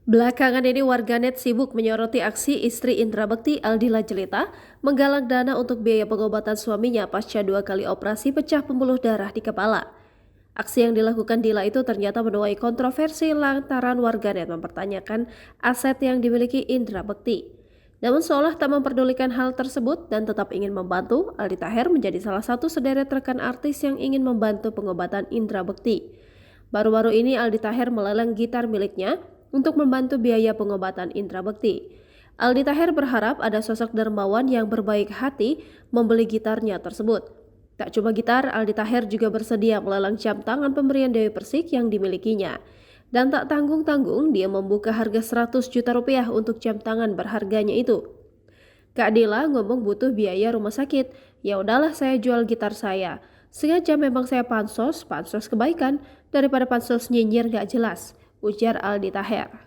Belakangan ini warganet sibuk menyoroti aksi istri Indra Bekti Aldila Jelita menggalang dana untuk biaya pengobatan suaminya pasca 2 kali operasi pecah pembuluh darah di kepala. Aksi yang dilakukan Dila itu ternyata menuai kontroversi lantaran warganet mempertanyakan aset yang dimiliki Indra Bekti. Namun seolah tak memperdulikan hal tersebut dan tetap ingin membantu, Aldi Taher menjadi salah satu sederet rekan artis yang ingin membantu pengobatan Indra Bekti. Baru-baru ini Aldi Taher melelang gitar miliknya untuk membantu biaya pengobatan Indra Bekti. Aldi Taher berharap ada sosok dermawan yang berbaik hati membeli gitarnya tersebut. Tak cuma gitar, Aldi Taher juga bersedia melelang jam tangan pemberian Dewi Persik yang dimilikinya. Dan tak tanggung-tanggung, dia membuka harga 100 juta rupiah untuk jam tangan berharganya itu. Kak Dila ngomong butuh biaya rumah sakit. Ya udahlah, saya jual gitar saya. Sengaja memang saya pansos kebaikan daripada pansos nyinyir gak jelas, ujar Aldi Taher.